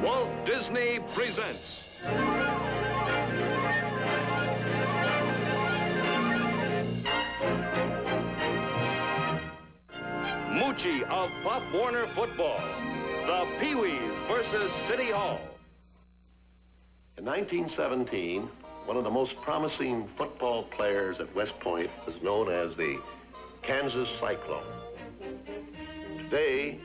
Walt Disney presents Moochie of Pop Warner Football, the PeeWees versus City Hall. In 1917, one of the most promising football players at West Point was known as the Kansas Cyclone. Today,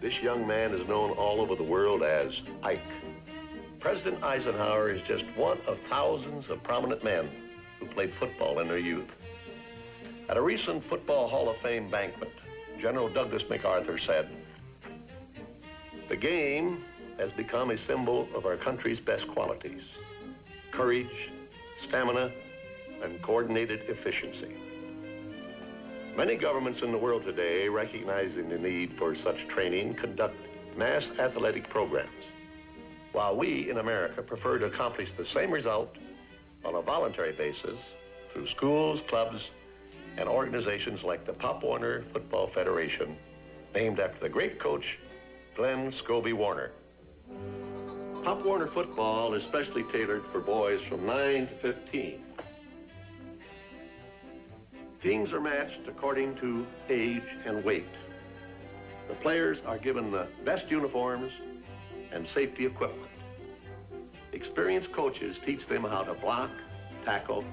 this young man is known all over the world as Ike. President Eisenhower is just one of thousands of prominent men who played football in their youth. At a recent Football Hall of Fame banquet, General Douglas MacArthur said, "The game has become a symbol of our country's best qualities: courage, stamina, and coordinated efficiency." Many governments in the world today, recognizing the need for such training, conduct mass athletic programs, while we in America prefer to accomplish the same result on a voluntary basis through schools, clubs, and organizations like the Pop Warner Football Federation, named after the great coach, Glenn Scobie Warner. Pop Warner football is specially tailored for boys from 9 to 15. Teams are matched according to age and weight. The players are given the best uniforms and safety equipment. Experienced coaches teach them how to block, tackle,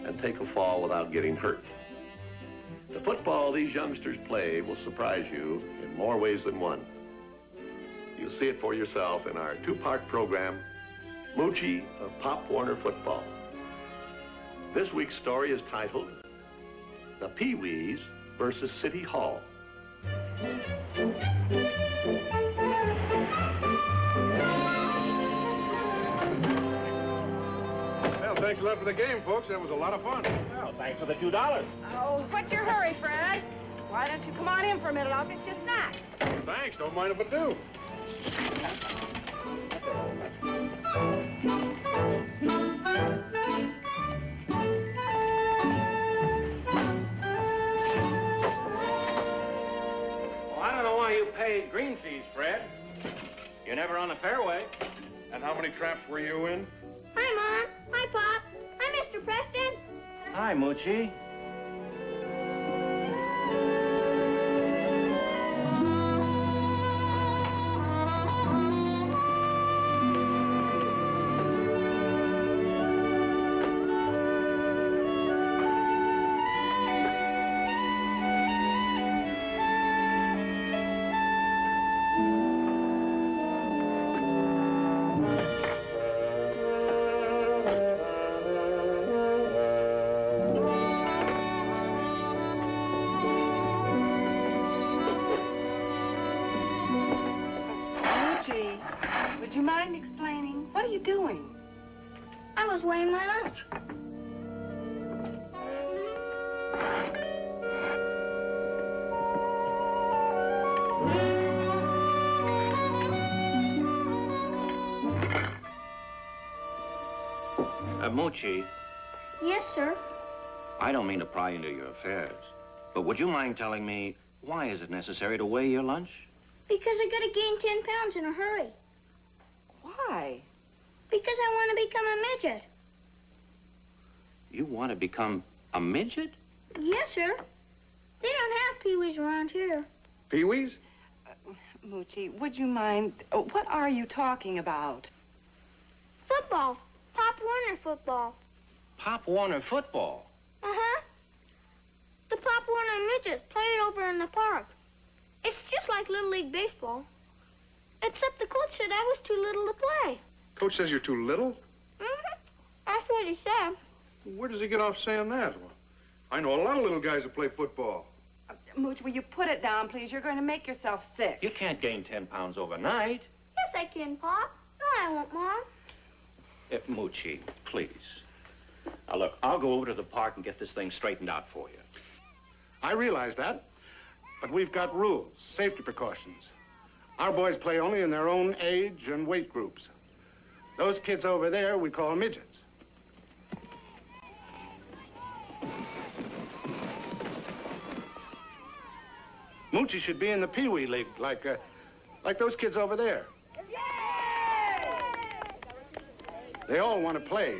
and take a fall without getting hurt. The football these youngsters play will surprise you in more ways than one. You'll see it for yourself in our two-part program, Moochie of Pop Warner Football. This week's story is titled, The PeeWees versus City Hall. Well, thanks a lot for the game, folks. That was a lot of fun. Well, thanks for the $2. Oh, what's your hurry, Fred? Why don't you come on in for a minute? I'll fix you a snack. Thanks. Don't mind if I do. Well, I don't know why you pay green fees, Fred. You're never on the fairway. And how many traps were you in? Hi, Mom. Hi, Pop. Hi, Mr. Preston. Hi, Moochie. Would you mind explaining? What are you doing? I was weighing my lunch. Moochie, Yes, sir. I don't mean to pry into your affairs, but would you mind telling me why is it necessary to weigh your lunch? Because I gotta gain 10 pounds in a hurry. Why? Because I want to become a midget. You want to become a midget? Yes, sir. They don't have PeeWees around here. PeeWees? Moochie, would you mind? What are you talking about? Football. Pop Warner football. Pop Warner football? Uh-huh. The Pop Warner midgets play it over in the park. It's just like Little League Baseball. Except the coach said I was too little to play. Coach says you're too little? Mm-hmm. That's what he said. Where does he get off saying that? Well, I know a lot of little guys that play football. Mooch, will you put it down, please? You're going to make yourself sick. You can't gain 10 pounds overnight. Yes, I can, Pop. No, I won't, Mom. Moochie, please. Now, look, I'll go over to the park and get this thing straightened out for you. I realize that, but we've got rules, safety precautions. Our boys play only in their own age and weight groups. Those kids over there we call midgets. Moochie should be in the Pee Wee League, like those kids over there. Yay! They all want to play.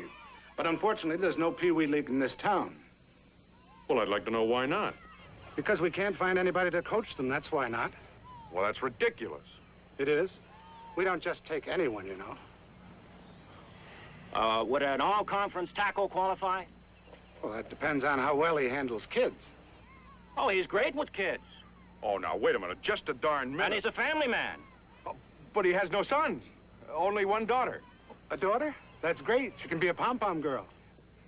But unfortunately, there's no Pee Wee League in this town. Well, I'd like to know why not. Because we can't find anybody to coach them, that's why not. Well, that's ridiculous. It is. We don't just take anyone, you know. Would an all-conference tackle qualify? Well, that depends on how well he handles kids. Oh, he's great with kids. Oh, now, wait a minute. Just a darn minute. And he's a family man. Oh, but he has no sons. Only one daughter. A daughter? That's great. She can be a pom-pom girl.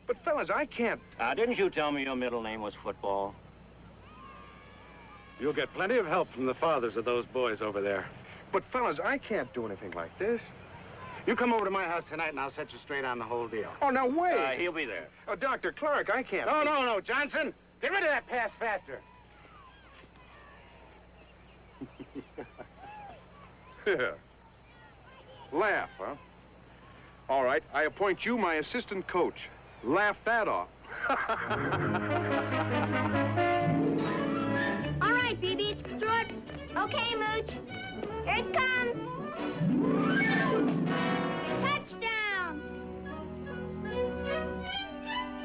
But, fellas, I can't... Didn't you tell me your middle name was Football? You'll get plenty of help from the fathers of those boys over there. But, fellas, I can't do anything like this. You come over to my house tonight, and I'll set you straight on the whole deal. Oh, now, wait. He'll be there. Oh, Dr. Clark, I can't... No, Johnson. Get rid of that pass faster. Yeah. Laugh, huh? All right, I appoint you my assistant coach. Laugh that off. All right, PeeWees, throw it. Okay, Mooch. Here it comes. Touchdown.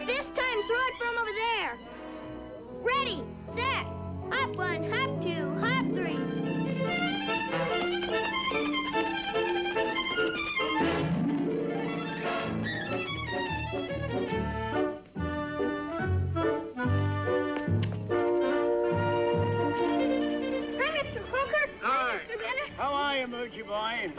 This time, throw it from over there. Ready, set, hop one, hop two, hop three. How are you, Moochie boy?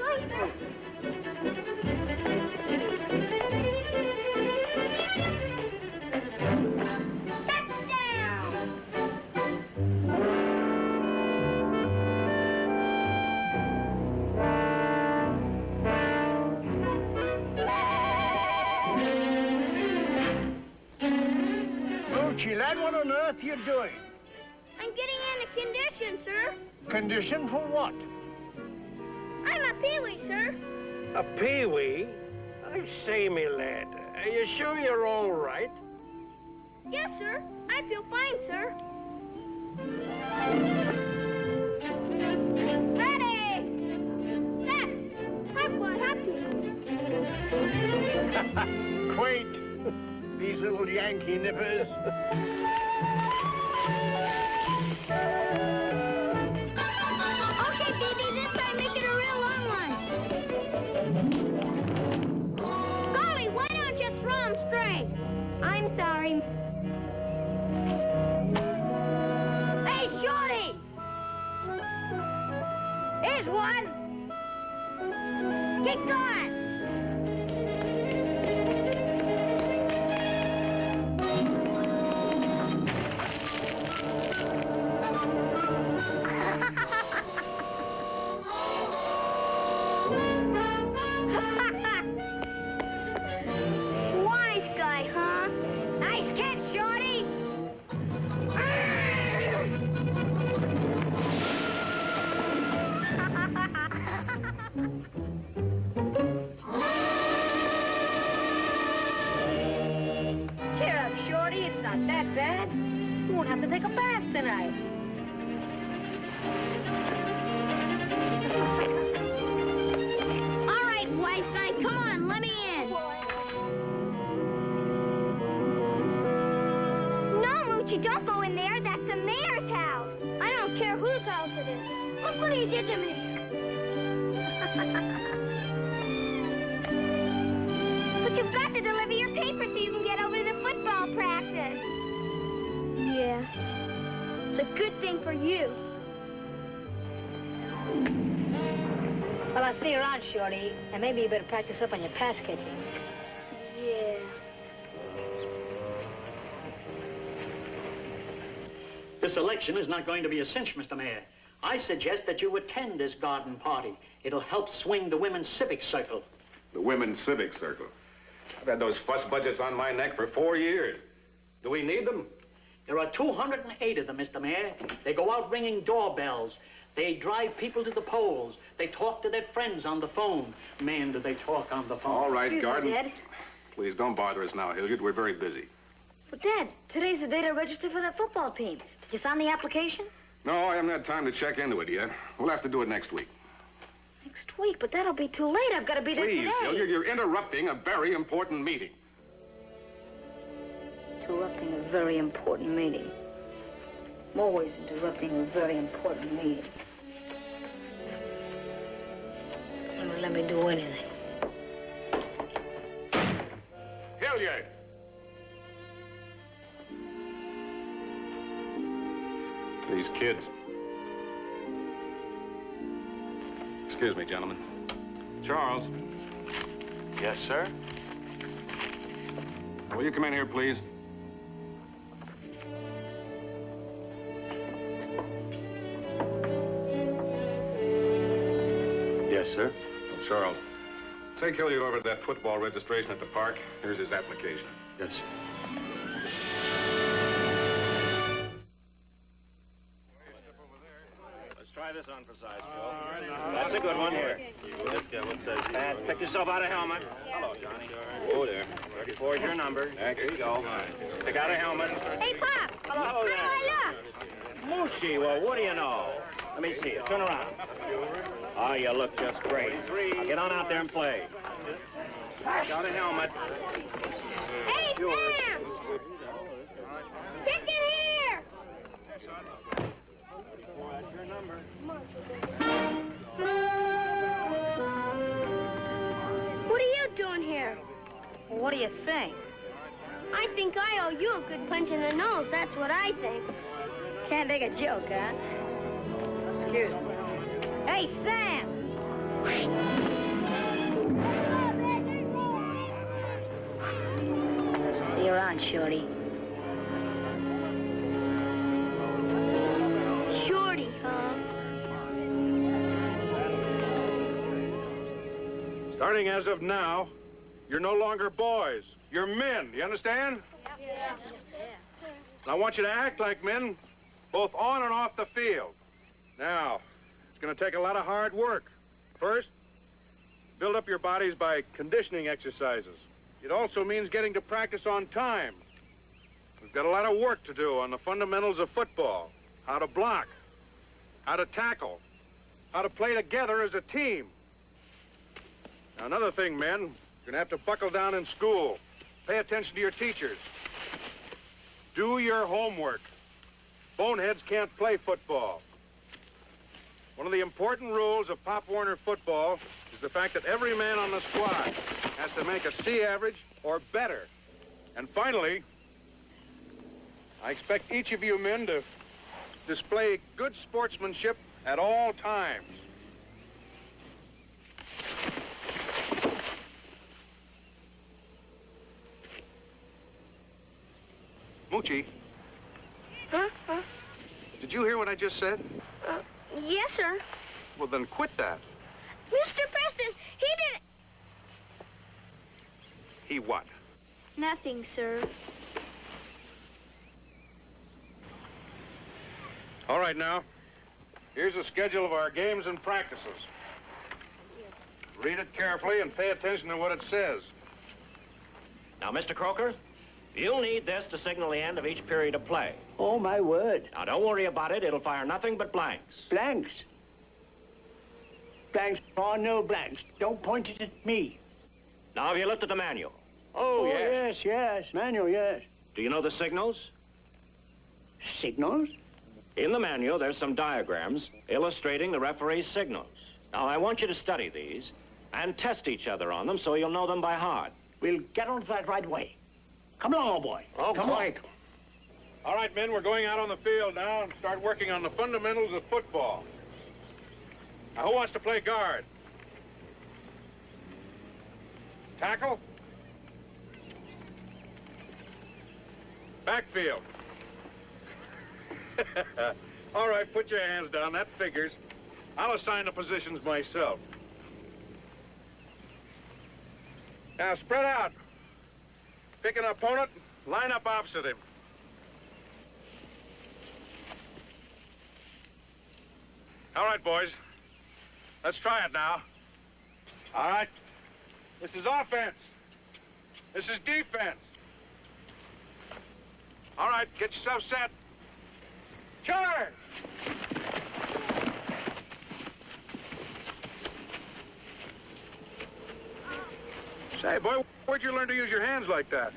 Moochie, lad, what on earth are you doing? I'm getting into condition, sir. Condition for what? I'm a Pee-wee, sir. A Pee-wee? I say, me lad, are you sure you're all right? Yes, sir. I feel fine, sir. Ready! Set! Hop one, hop two. Quaint. These little Yankee nippers. Okay, baby, this time make it a real long one. Golly, why don't you throw 'em straight? I'm sorry. Hey, Shorty! Here's one. Get going. Wise guy, huh? Nice catch, Shorty. Cheer up, Shorty. It's not that bad. You won't have to take a bath tonight. All right, wise guy, come on, let me in. No, Moochie, don't go in there. That's the mayor's house. I don't care whose house it is. Look what he did to me. But you've got to deliver your paper so you can get over to the football practice. Yeah, it's a good thing for you. Well, I'll see you around, Shorty, and maybe you better practice up on your pass catching. Yeah. This election is not going to be a cinch, Mr. Mayor. I suggest that you attend this garden party. It'll help swing the Women's Civic Circle. The Women's Civic Circle. I've had those fuss budgets on my neck for 4 years. Do we need them? There are 208 of them, Mr. Mayor. They go out ringing doorbells. They drive people to the polls. They talk to their friends on the phone. Man, do they talk on the phone. All right, Excuse me, Garden. Dad. Please don't bother us now, Hilliard. We're very busy. But, Dad, today's the day to register for that football team. Did you sign the application? No, I haven't had time to check into it yet. We'll have to do it next week. Next week, but that'll be too late. I've got to be there Please, today. you're interrupting a very important meeting. Interrupting a very important meeting. I'm always interrupting a very important meeting. Never let me do anything. Hilliard! These kids. Excuse me, gentlemen. Charles. Yes, sir? Will you come in here, please? Yes, sir. Oh, Charles, take Hilliard over to that football registration at the park. Here's his application. Yes, sir. Let's try this on for size, Joe. That's a good one here. And pick yourself out a helmet. Hello, Johnny. Oh, there. 34 is your number. There you go. Pick out a helmet. Hey, Pop! Hello there. How I look? Moochie, well, what do you know? Let me see you. Turn around. Oh, you look just great. Now get on out there and play. Pick out a helmet. Hey, Sam! Kick it here! What are you doing here? Well, what do you think? I think I owe you a good punch in the nose. That's what I think. Can't take a joke, huh? Excuse me. Hey, Sam! See you around, Shorty. Shorty, huh? Starting as of now, you're no longer boys. You're men. You understand? Yeah. And I want you to act like men, both on and off the field. Now, it's going to take a lot of hard work. First, build up your bodies by conditioning exercises. It also means getting to practice on time. We've got a lot of work to do on the fundamentals of football. How to block, how to tackle, how to play together as a team. Now, another thing, men, you're going to have to buckle down in school. Pay attention to your teachers. Do your homework. Boneheads can't play football. One of the important rules of Pop Warner football is the fact that every man on the squad has to make a C average or better. And finally, I expect each of you men to display good sportsmanship at all times. Moochie, Huh? did you hear what I just said? Yes, sir. Well, then quit that. Mr. Preston, he didn't... He what? Nothing, sir. All right, now. Here's a schedule of our games and practices. Read it carefully and pay attention to what it says. Now, Mr. Croker, you'll need this to signal the end of each period of play. Oh, my word. Now, don't worry about it. It'll fire nothing but blanks. Blanks. Blanks or no blanks. Don't point it at me. Now, have you looked at the manual? Oh, yes. Manual, yes. Do you know the signals? Signals? In the manual, there's some diagrams illustrating the referee's signals. Now, I want you to study these and test each other on them so you'll know them by heart. We'll get on to that right away. Come along, old boy. Oh, Come on. All right, men, we're going out on the field now and start working on the fundamentals of football. Now, who wants to play guard? Tackle? Backfield. All right, put your hands down. That figures. I'll assign the positions myself. Now, spread out. Pick an opponent, line up opposite him. All right, boys. Let's try it now. All right. This is offense. This is defense. All right, get yourself set. Charge! Say, boy, where'd you learn to use your hands like that?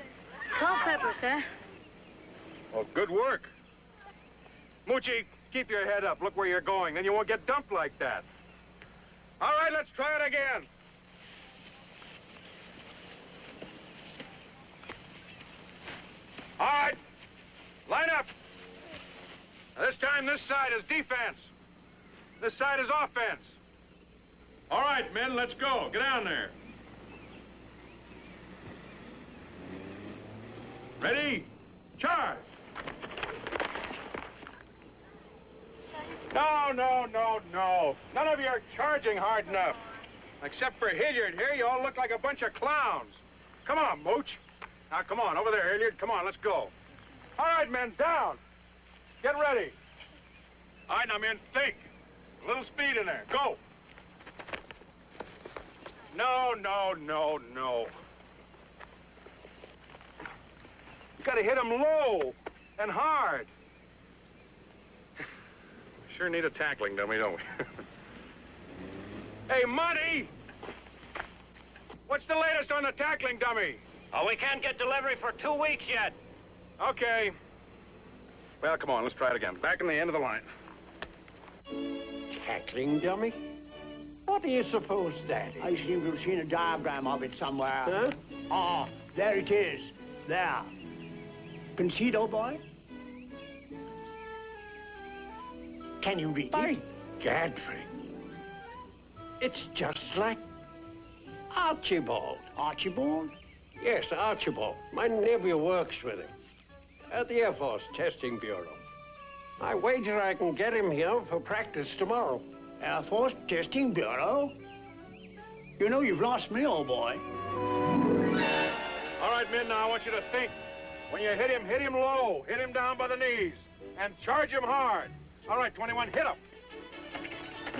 Culpepper, sir. Well, good work. Moochie, keep your head up. Look where you're going. Then you won't get dumped like that. All right, let's try it again. All right. Line up. Now, this time, this side is defense. This side is offense. All right, men, let's go. Get down there. Ready? Charge! No, no, no, no. None of you are charging hard enough. Except for Hilliard here, you all look like a bunch of clowns. Come on, Mooch. Now, come on, over there, Hilliard. Come on, let's go. All right, men, down. Get ready. All right, now, men, think. A little speed in there. Go. No, no, no, no. You gotta hit them low and hard. Sure need a tackling dummy, don't we? Hey, Monty! What's the latest on the tackling dummy? Oh, we can't get delivery for 2 weeks yet. Okay. Well, come on, let's try it again. Back in the end of the line. Tackling dummy? What do you suppose that is? I seem to have seen a diagram of it somewhere. Huh? Ah, there it is. There. Can you see it, old boy? Can you read By it? Gadfrey. It's just like Archibald. Archibald? Yes, Archibald. My nephew works with him at the Air Force Testing Bureau. I wager I can get him here for practice tomorrow. Air Force Testing Bureau? You know you've lost me, old boy. All right, men, now I want you to think. When you hit him low. Hit him down by the knees. And charge him hard. All right, 21, hit him.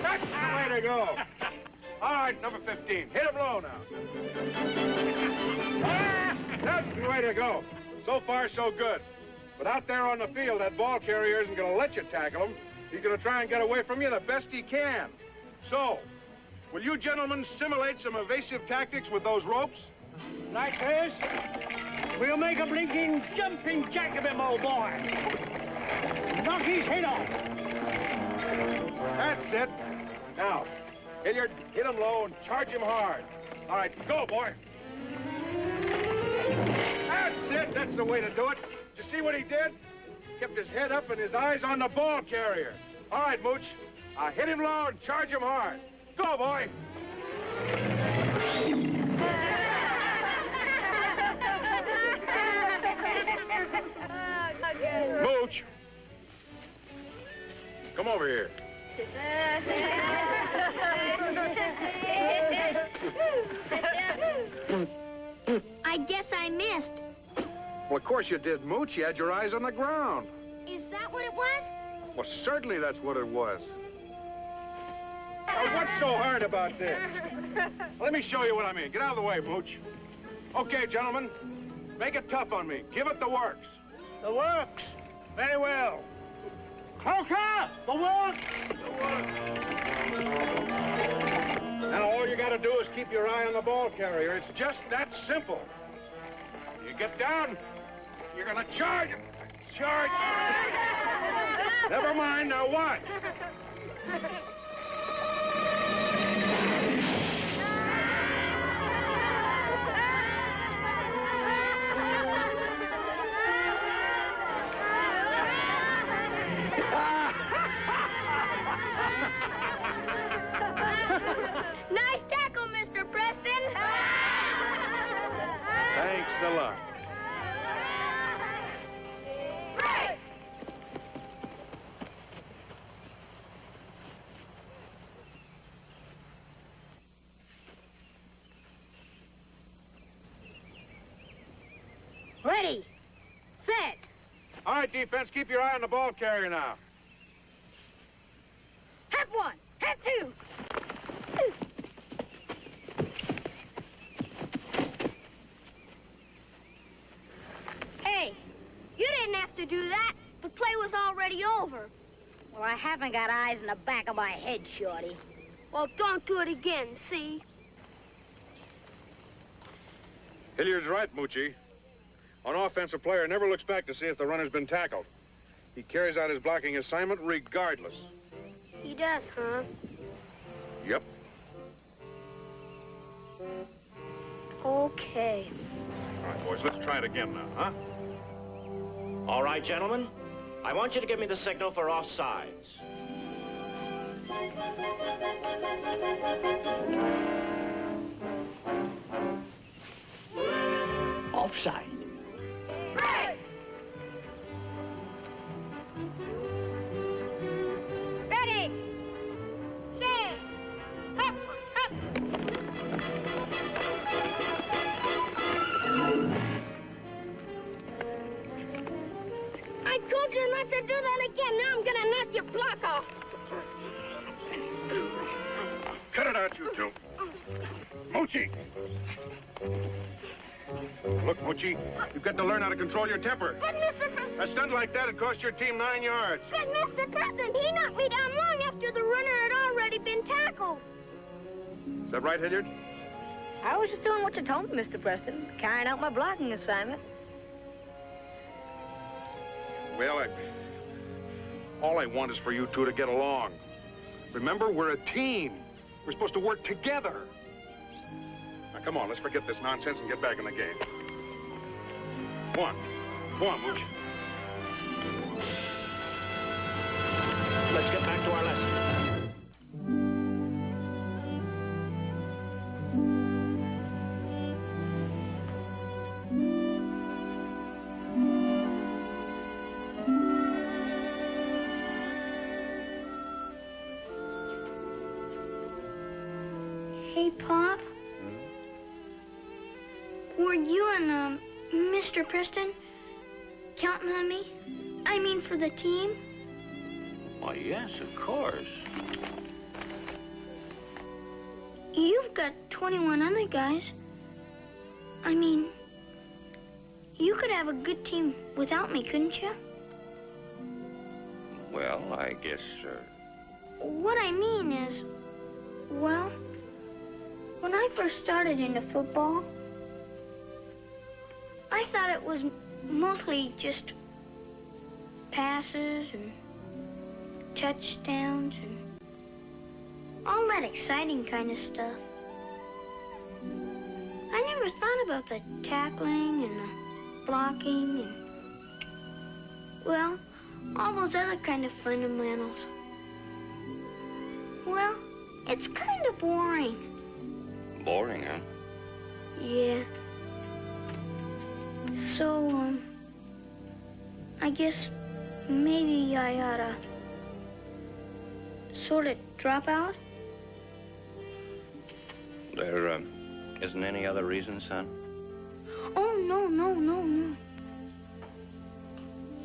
That's the way to go. All right, number 15, hit him low now. That's the way to go. So far, so good. But out there on the field, that ball carrier isn't going to let you tackle him. He's going to try and get away from you the best he can. So, will you gentlemen simulate some evasive tactics with those ropes? Like this? We'll make a blinking jumping jack of him, old boy. Knock his head off. That's it. Now, Hilliard, hit him low and charge him hard. All right, go, boy. That's it. That's the way to do it. Did you see what he did? Kept his head up and his eyes on the ball carrier. All right, Mooch. Hit him low and charge him hard. Go, boy. Mooch. Come over here. I guess I missed. Well, of course you did, Mooch. You had your eyes on the ground. Is that what it was? Well, certainly that's what it was. Now, what's so hard about this? Let me show you what I mean. Get out of the way, Mooch. Okay, gentlemen. Make it tough on me. Give it the works. The works. Very well. Croker! The works! Now, all you gotta do is keep your eye on the ball carrier. It's just that simple. You get down, you're gonna charge him. Charge. Never mind, now what? Nice tackle, Mr. Preston. Thanks a lot. Ready. Set. All right, defense, keep your eye on the ball carrier now. Have one. Have two. Hey, you didn't have to do that. The play was already over. Well, I haven't got eyes in the back of my head, Shorty. Well, don't do it again, see? Hilliard's right, Moochie. An offensive player never looks back to see if the runner's been tackled. He carries out his blocking assignment regardless. He does, huh? Yep. Okay. All right, boys, let's try it again now, huh? All right, gentlemen. I want you to give me the signal for offsides. Offside. Right. Ready. Set. Hop, hop. I told you not to do that again. Now I'm gonna knock your block off. Cut it out, you two. Moochie! Look, Moochie, you've got to learn how to control your temper. But Mr. Preston... A stunt like that would cost your team 9 yards. But Mr. Preston, he knocked me down long after the runner had already been tackled. Is that right, Hilliard? I was just doing what you told me, Mr. Preston, carrying out my blocking assignment. Well, all I want is for you two to get along. Remember, we're a team. We're supposed to work together. Now, come on, let's forget this nonsense and get back in the game. Go on, Mooch. Let's get back to our lesson. Hey, Pop. Were you and, Mr. Preston counting on me? I mean, for the team? Why, yes, of course. You've got 21 other guys. I mean, you could have a good team without me, couldn't you? Well, I guess, What I mean is, well, when I first started into football, I thought it was mostly just passes and touchdowns and all that exciting kind of stuff. I never thought about the tackling and the blocking and, well, all those other kind of fundamentals. Well, it's kind of boring. boring, huh? Yeah. So, I guess maybe I ought to sort of drop out? There, isn't any other reason, son? Oh, no.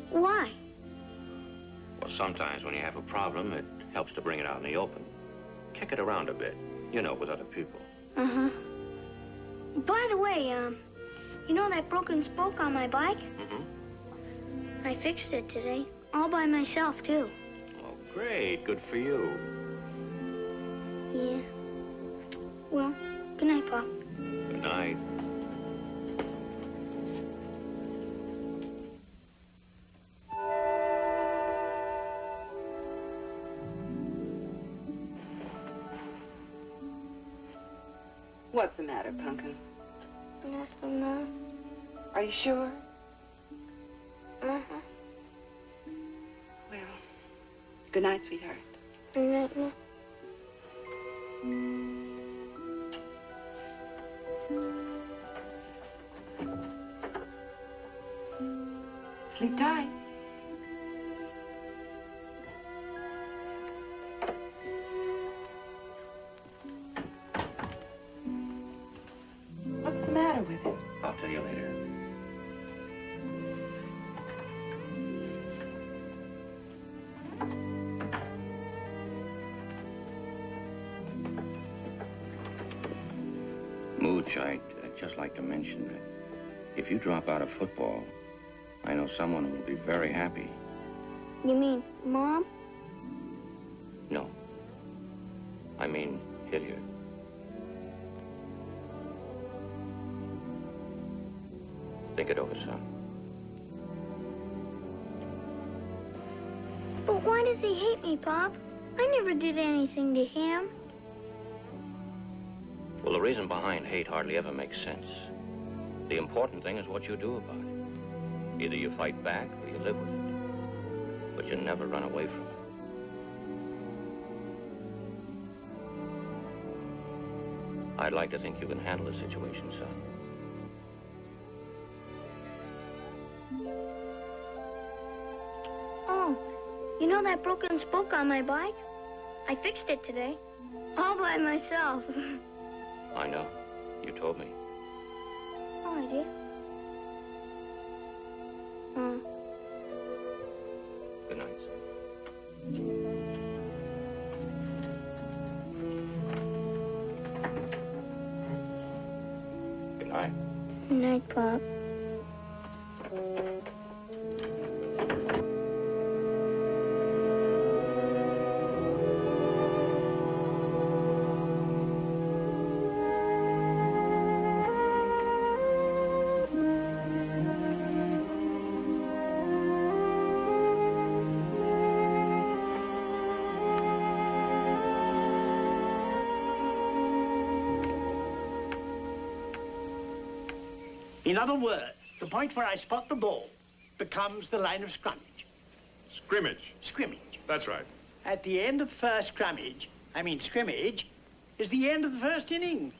Why? Well, sometimes when you have a problem, it helps to bring it out in the open. Kick it around a bit, you know, with other people. Uh-huh. By the way, you know that broken spoke on my bike? Mm-hmm. I fixed it today, all by myself, too. Oh, great. Good for you. Yeah. Well, good night, Pop. Good night. What's the matter, Pumpkin? Nothing, Mom. Are you sure? Uh-huh. Well, good night, sweetheart. Good night, Mom. Sleep tight. What's the matter with it? I'll tell you later. Mooch, I'd just like to mention that if you drop out of football, I know someone who will be very happy. You mean Mom? No. I mean, Hilliard. Think it over, son. But why does he hate me, Pop? I never did anything to him. Well, the reason behind hate hardly ever makes sense. The important thing is what you do about it. Either you fight back or you live with it. But you never run away from it. I'd like to think you can handle the situation, son. Oh, you know that broken spoke on my bike? I fixed it today. All by myself. I know. You told me. Oh, I did? Oh. Good night, son. Good night. Good night, Pop. In other words, the point where I spot the ball becomes the line of scrimmage. Scrimmage. Scrimmage. That's right. At the end of the first scrimmage, is the end of the first inning.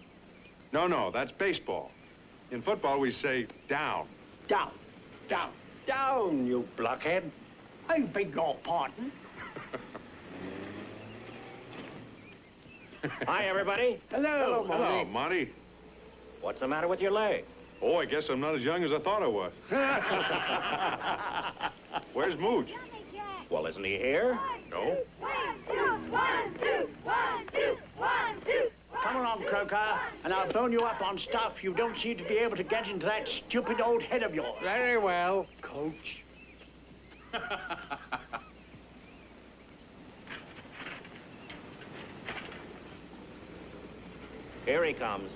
No, that's baseball. In football, we say down. Down. Down. Down, you blockhead. I beg your pardon. Hi, everybody. Hello. Hello, Monty. What's the matter with your leg? Oh, I guess I'm not as young as I thought I was. Where's Mooch? Well, isn't he here? No. 1, 2, 1, 2, 1, 2, 1, 2. Come along, Croker, and I'll bone you up on stuff you don't seem to be able to get into that stupid old head of yours. Very well, Coach. Here he comes.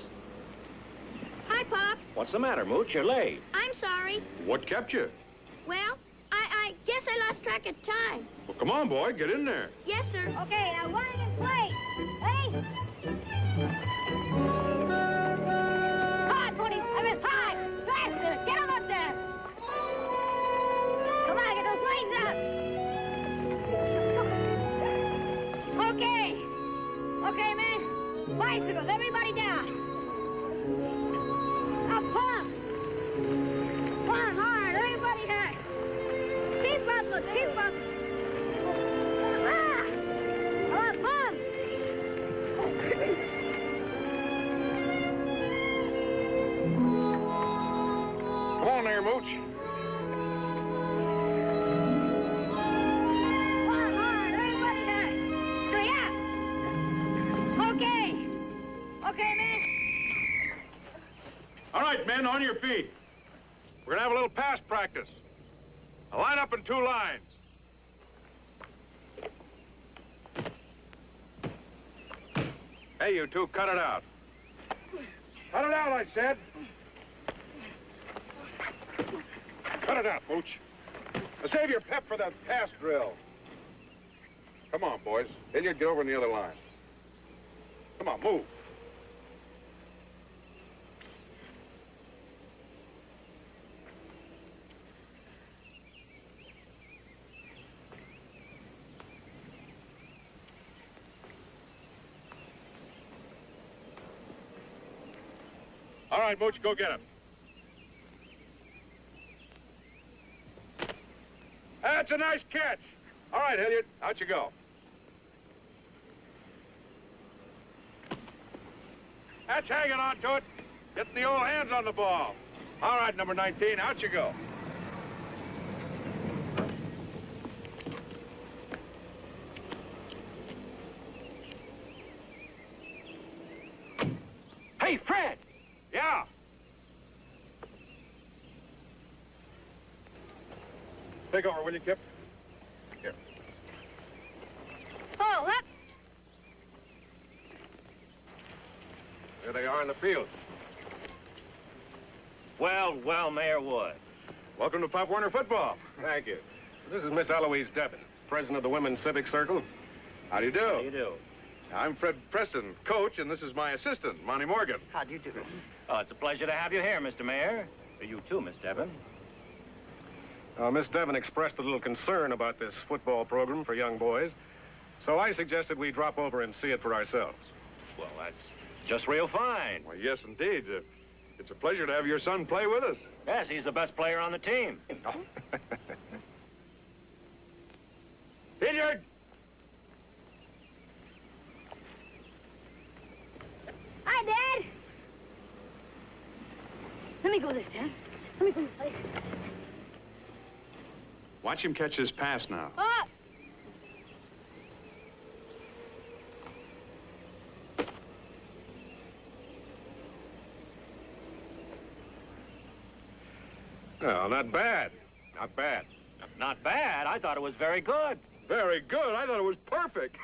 Hi, Pop. What's the matter, Mooch? You're late. I'm sorry. What kept you? Well, I guess I lost track of time. Well, come on, boy. Get in there. Yes, sir. Okay, now running in place. Ready? Hard, Tony. Hard. Faster. Get him up there. Come on, get those lanes up. Okay. Okay, man. Bicycles, everybody down. Now pump. Pump hard, everybody hard. Keep up, look, keep up. Ah! Come on, pump. Come on there, Mooch. Pump hard, everybody hard. Hurry up. Okay. Okay, man. All right, men, on your feet. We're gonna have a little pass practice. Now line up in 2 lines. Hey, you two, cut it out. Cut it out, I said. Cut it out, Mooch. Now save your pep for that pass drill. Come on, boys. Hilliard, get over in the other line. Come on, move. All right, Mooch, go get him. That's a nice catch. All right, Hilliard, out you go. That's hanging on to it. Getting the old hands on the ball. All right, number 19, out you go. Hey, Fred! Yeah. Take over, will you, Kip? Here. Oh, up. There they are in the field. Well, Mayor Wood. Welcome to Pop Warner Football. Thank you. This is Miss Eloise Devon, president of the Women's Civic Circle. How do you do? How do you do? I'm Fred Preston, coach, and this is my assistant, Monty Morgan. How do you do? Oh, it's a pleasure to have you here, Mr. Mayor. You too, Miss Devon. Miss Devon expressed a little concern about this football program for young boys, so I suggested we drop over and see it for ourselves. Well, that's just real fine. Well, yes, indeed. It's a pleasure to have your son play with us. Yes, he's the best player on the team. Hilliard! Hi, Dad. Let me go this time. Let me go this place. Watch him catch this pass now. Oh! No, not bad. Not bad. Not bad. I thought it was very good. Very good. I thought it was perfect.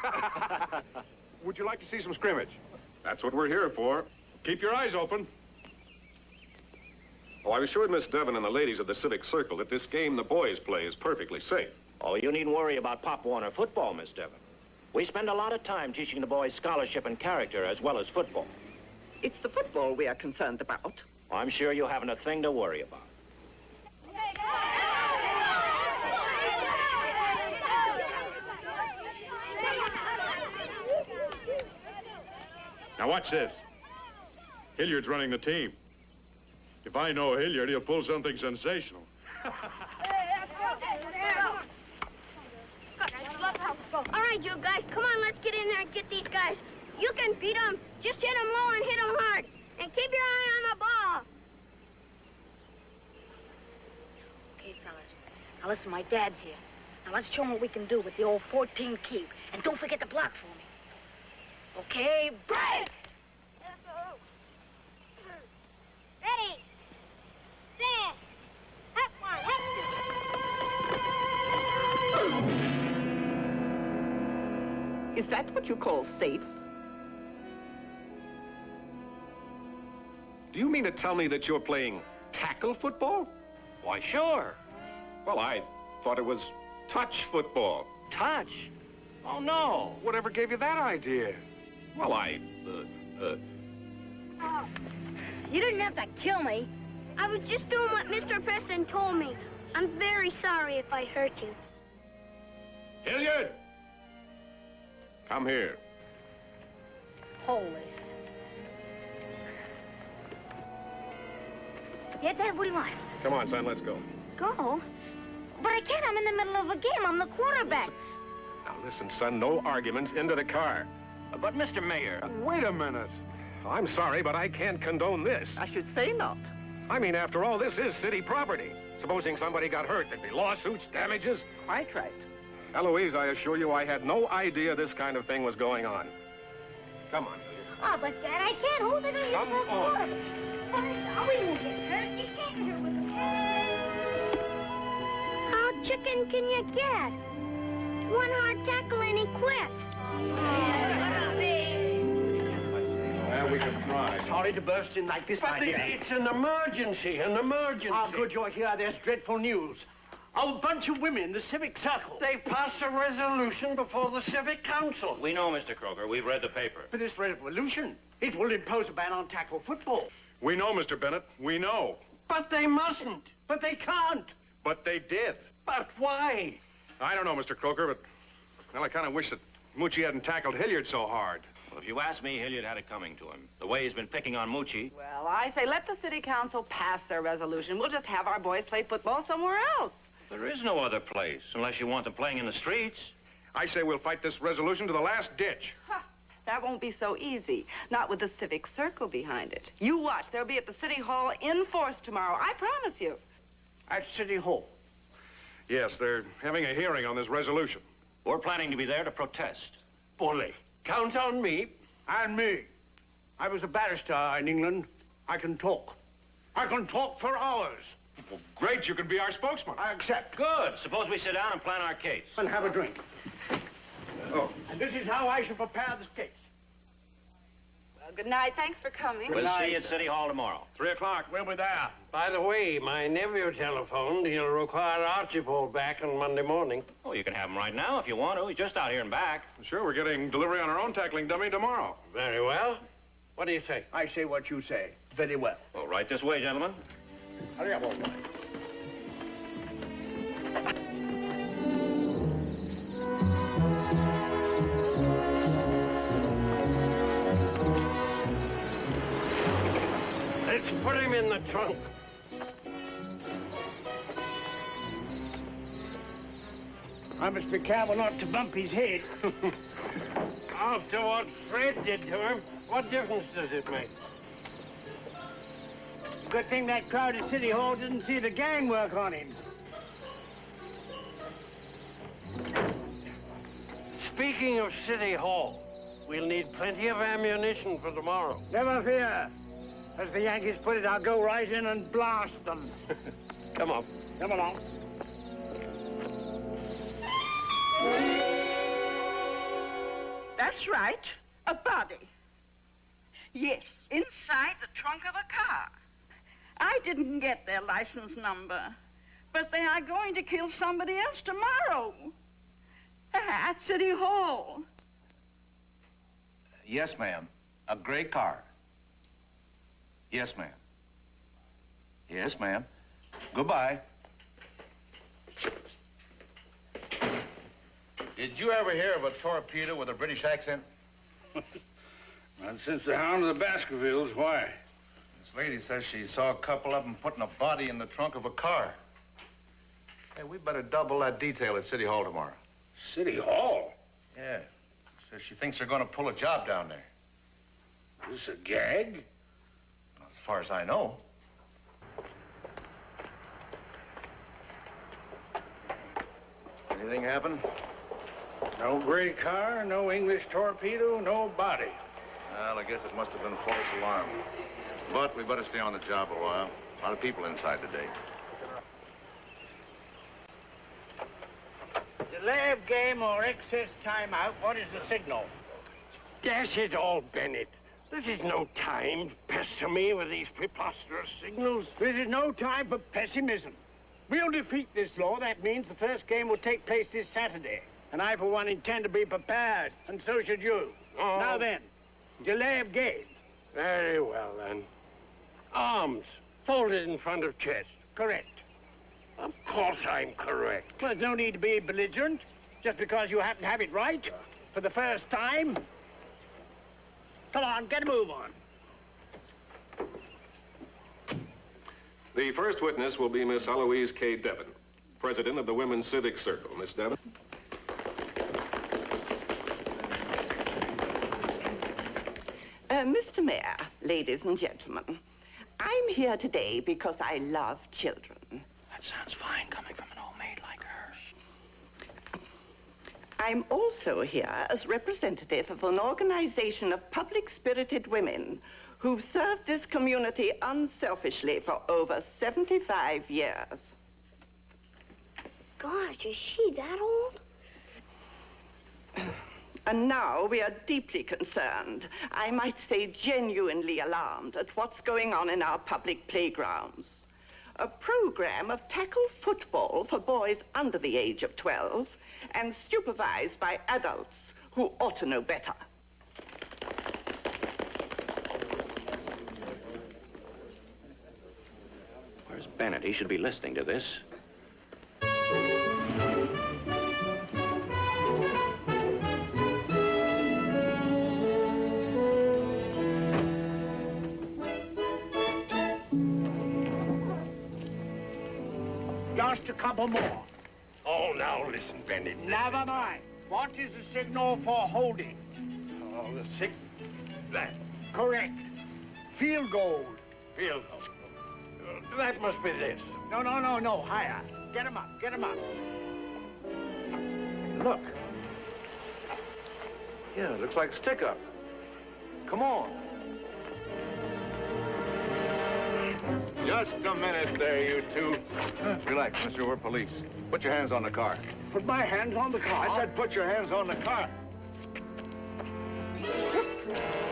Would you like to see some scrimmage? That's what we're here for. Keep your eyes open. Oh, I assured Miss Devon and the ladies of the Civic Circle that this game the boys play is perfectly safe. Oh, you needn't worry about Pop Warner football, Miss Devon. We spend a lot of time teaching the boys scholarship and character as well as football. It's the football we are concerned about. I'm sure you haven't a thing to worry about. Now watch this. Hilliard's running the team. If I know Hilliard, he'll pull something sensational. All right, you guys, come on, let's get in there and get these guys. You can beat them. Just hit them low and hit them hard. And keep your eye on the ball. Okay, fellas. Now listen, my dad's here. Now let's show him what we can do with the old 14 keep. And don't forget to block for me. Okay, break! Ready, set, hop one, hop two. Is that what you call safe? Do you mean to tell me that you're playing tackle football? Why, sure. Well, I thought it was touch football. Touch? Oh, no. Whatever gave you that idea? Well, Oh, you didn't have to kill me. I was just doing what Mr. Preston told me. I'm very sorry if I hurt you. Hilliard! Come here. Holy. Yeah, Dad, what do you want? Come on, son, let's go. Go? But I can't. I'm in the middle of a game. I'm the quarterback. Now, listen, son, no arguments. Into the car. But, Mr. Mayor... Wait a minute. I'm sorry, but I can't condone this. I should say not. I mean, after all, this is city property. Supposing somebody got hurt, there'd be lawsuits, damages. Quite right. Eloise, I assure you I had no idea this kind of thing was going on. Come on. Oh, but Dad, I can't hold it in Come your on. quarterback. Now we won't get hurt. You can't hurt with the How chicken can you get? One hard tackle and he quits. Well, we can try. Sorry to burst in like this, my dear. It's an emergency, Oh, good you're here. There's dreadful news. A bunch of women in the Civic Circle. They passed a resolution before the Civic Council. We know, Mr. Kroger. We've read the paper. For this resolution, it will impose a ban on tackle football. We know, Mr. Bennett. We know. But they mustn't. But they can't. But they did. But why? I don't know, Mr. Croker, but, well, I kind of wish that Moochie hadn't tackled Hilliard so hard. Well, if you ask me, Hilliard had it coming to him. The way he's been picking on Moochie. Well, I say let the city council pass their resolution. We'll just have our boys play football somewhere else. There is no other place, unless you want them playing in the streets. I say we'll fight this resolution to the last ditch. Huh, that won't be so easy. Not with the Civic Circle behind it. You watch. They'll be at the City Hall in force tomorrow. I promise you. At City Hall. Yes, they're having a hearing on this resolution. We're planning to be there to protest. Bully. Count on me. And me. I was a barrister in England. I can talk. I can talk for hours. Well, great, you can be our spokesman. I accept. Good. Suppose we sit down and plan our case. And have a drink. Oh. And this is how I shall prepare this case. Good night. Thanks for coming. We'll see you at City Hall tomorrow. 3 o'clock. We'll be there. By the way, my nephew telephoned. He'll require Archibald back on Monday morning. Oh, you can have him right now if you want to. He's just out here and back. Sure, we're getting delivery on our own tackling dummy tomorrow. Very well. What do you say? I say what you say. Very well. Well, right this way, gentlemen. Hurry up, old boy. Let's put him in the trunk. I must be careful not to bump his head. After what Fred did to him, what difference does it make? Good thing that crowd at City Hall didn't see the gang work on him. Speaking of City Hall, we'll need plenty of ammunition for tomorrow. Never fear. As the Yankees put it, I'll go right in and blast them. Come on. Come along. That's right. A body. Yes, inside the trunk of a car. I didn't get their license number, but they are going to kill somebody else tomorrow. At City Hall. Yes, ma'am. A gray car. Yes, ma'am. Yes, ma'am. Goodbye. Did you ever hear of a torpedo with a British accent? Not since the Hound of the Baskervilles. Why? This lady says she saw a couple of them putting a body in the trunk of a car. Hey, we better double that detail at City Hall tomorrow. City Hall? Yeah. Says she thinks they're going to pull a job down there. Is this a gag? As far as I know. Anything happen? No gray car, no English torpedo, no body. Well, I guess it must have been a false alarm. But we better stay on the job a while. A lot of people inside today. Delay of game or excess timeout, what is the signal? Dash it all, Bennett. This is no time to pester me with these preposterous signals. This is no time for pessimism. We'll defeat this law. That means the first game will take place this Saturday. And I, for one, intend to be prepared, and so should you. Oh. Now then, delay of game. Very well, then. Arms folded in front of chest. Correct. Of course I'm correct. Well, there's no need to be belligerent, just because you happen to have it right for the first time. Come on, get a move on. The first witness will be Miss Eloise K. Devon, president of the Women's Civic Circle. Miss Devon? Mr. Mayor, ladies and gentlemen, I'm here today because I love children. That sounds fine coming from an old maid like hers. I'm also here as representative of an organization of public-spirited women who've served this community unselfishly for over 75 years. Gosh, is she that old? And now we are deeply concerned, I might say genuinely alarmed, at what's going on in our public playgrounds. A program of tackle football for boys under the age of 12 and supervised by adults who ought to know better. Where's Bennett? He should be listening to this. Just a couple more. Oh, now listen, Bennett. Never mind. What is the signal for holding? Oh, the sick... That. Correct. Field goal. Field goal. That must be this. No. Higher. Get him up. Look. Yeah, it looks like stick-up. Come on. Just a minute there, you two. Relax, mister. We're police. Put your hands on the car. Put my hands on the car. I said put your hands on the car.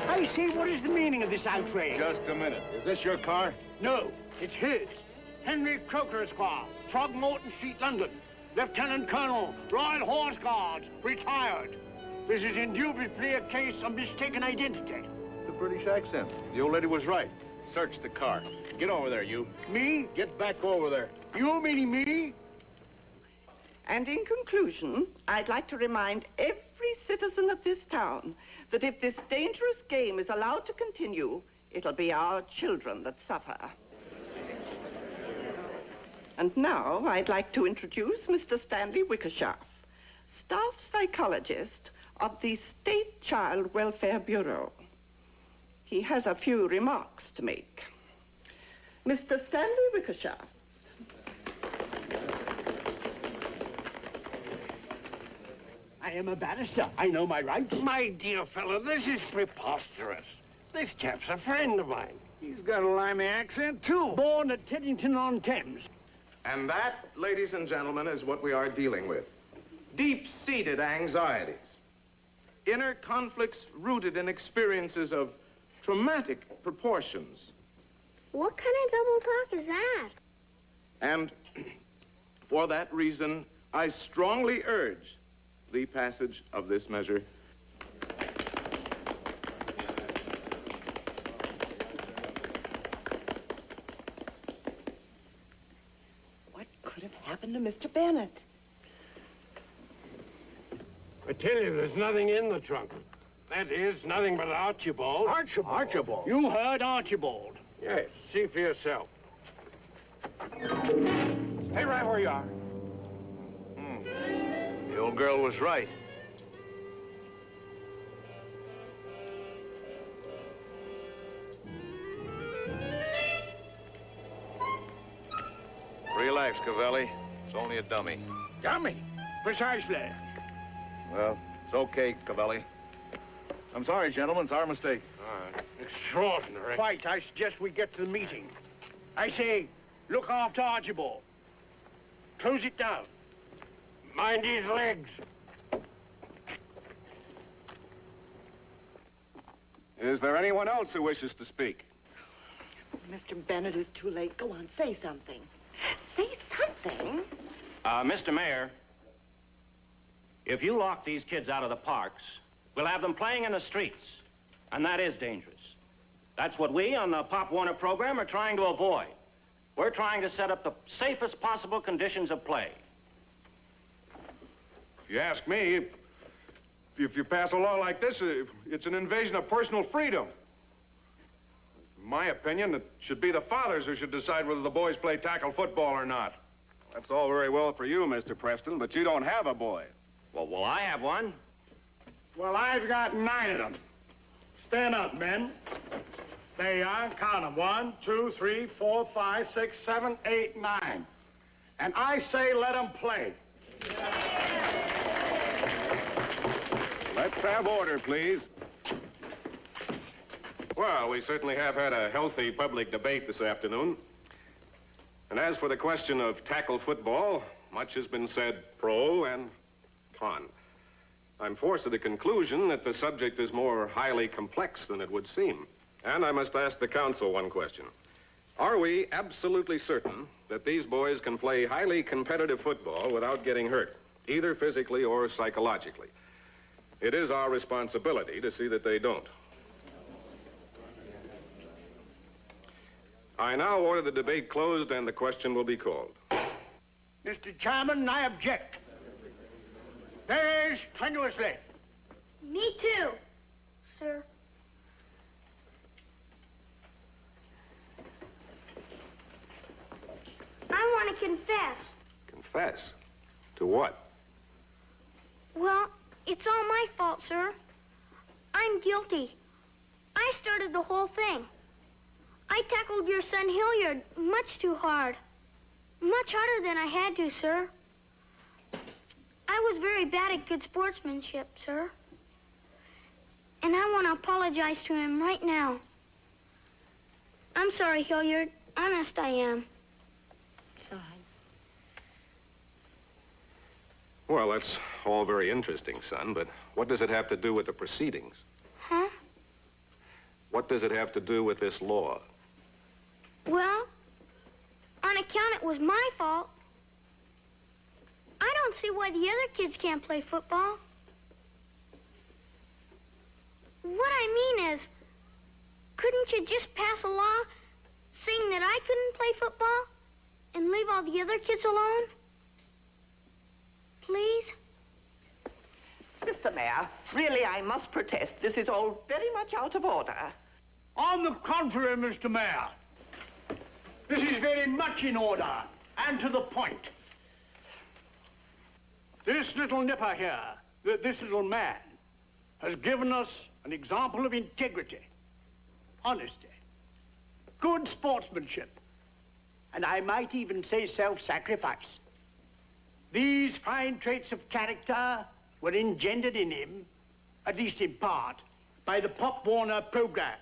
I I say, what is the meaning of this outrage? Just a minute. Is this your car? No, it's his. Henry Croker, Esquire, Throgmorton Street, London. Lieutenant Colonel, Royal Horse Guards, retired. This is indubitably a case of mistaken identity. The British accent. The old lady was right. Search the car. Get over there, you. Me? Get back over there. You meaning me? And in conclusion, I'd like to remind every citizen of this town that if this dangerous game is allowed to continue, it'll be our children that suffer. And now I'd like to introduce Mr. Stanley Wickershaw, staff psychologist of the State Child Welfare Bureau. He has a few remarks to make. Mr. Stanley Wickershaw. I am a barrister. I know my rights. My dear fellow, this is preposterous. This chap's a friend of mine. He's got a limey accent, too. Born at Teddington-on-Thames. And that, ladies and gentlemen, is what we are dealing with. Deep-seated anxieties. Inner conflicts rooted in experiences of traumatic proportions. What kind of double talk is that? And for that reason, I strongly urge the passage of this measure. What could have happened to Mr. Bennett? I tell you, there's nothing in the trunk. That is, nothing but Archibald. Archibald? Archibald? You heard Archibald. Yes, see for yourself. Stay right where you are. The old girl was right. Relax, Cavelli. It's only a dummy. Dummy? Precisely. Well, it's okay, Cavelli. I'm sorry, gentlemen. It's our mistake. All right. Extraordinary. Quite. I suggest we get to the meeting. I say, look after Archibald. Close it down. Mind his legs. Is there anyone else who wishes to speak? Mr. Bennett is too late. Go on, say something. Say something. Mr. Mayor, if you lock these kids out of the parks, we'll have them playing in the streets, and that is dangerous. That's what we on the Pop Warner program are trying to avoid. We're trying to set up the safest possible conditions of play. If you ask me, if you pass a law like this, it's an invasion of personal freedom. In my opinion, it should be the fathers who should decide whether the boys play tackle football or not. That's all very well for you, Mr. Preston, but you don't have a boy. Well, I have one. Well, I've got 9 of them. Stand up, men. There you are. Count them. 1, 2, 3, 4, 5, 6, 7, 8, 9. And I say let them play. Let's have order, please. Well, we certainly have had a healthy public debate this afternoon. And as for the question of tackle football, much has been said pro and con. I'm forced to the conclusion that the subject is more highly complex than it would seem. And I must ask the council one question. Are we absolutely certain that these boys can play highly competitive football without getting hurt, either physically or psychologically? It is our responsibility to see that they don't. I now order the debate closed and the question will be called. Mr. Chairman, I object. Very strenuously. Me too, sir. I want to confess. Confess? To what? Well, it's all my fault, sir. I'm guilty. I started the whole thing. I tackled your son Hilliard much too hard. Much harder than I had to, sir. I was very bad at good sportsmanship, sir. And I want to apologize to him right now. I'm sorry, Hilliard. Honest, I am. Sorry. Well, that's all very interesting, son, but what does it have to do with the proceedings? Huh? What does it have to do with this law? Well, on account it was my fault. I don't see why the other kids can't play football. What I mean is, couldn't you just pass a law saying that I couldn't play football and leave all the other kids alone? Please? Mr. Mayor, really, I must protest. This is all very much out of order. On the contrary, Mr. Mayor, this is very much in order and to the point. This little nipper here, this little man, has given us an example of integrity, honesty, good sportsmanship, and I might even say self-sacrifice. These fine traits of character were engendered in him, at least in part, by the Pop Warner program.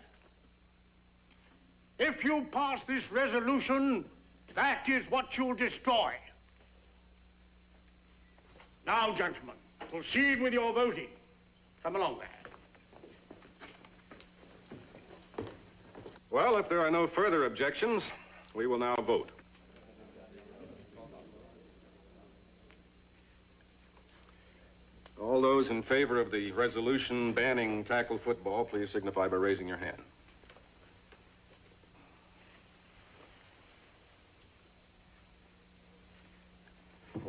If you pass this resolution, that is what you'll destroy. Now, gentlemen, proceed with your voting. Come along there. Well, if there are no further objections, we will now vote. All those in favor of the resolution banning tackle football, please signify by raising your hand.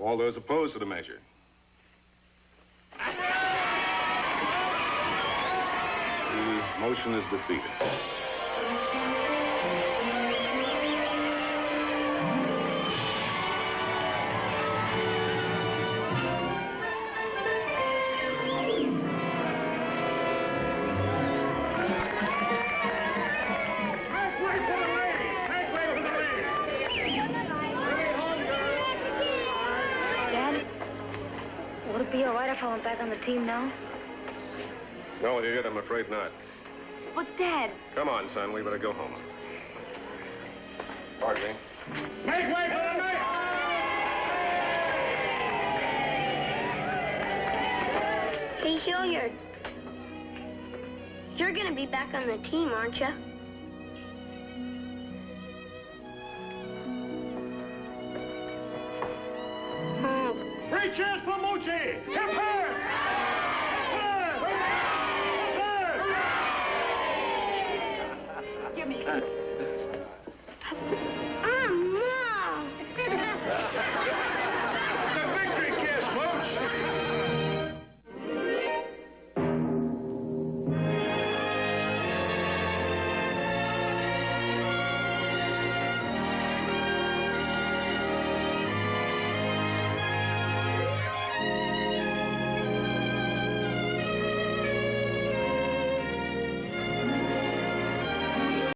All those opposed to the measure. The motion is defeated. Would it be all right if I went back on the team now? No, Idiot, I'm afraid not. But, Dad... Come on, son, we better go home. Pardon me. Make way for the knife! Hey, Hilliard. You're gonna be back on the team, aren't you? Three cheers for Moochie! Hip, hip!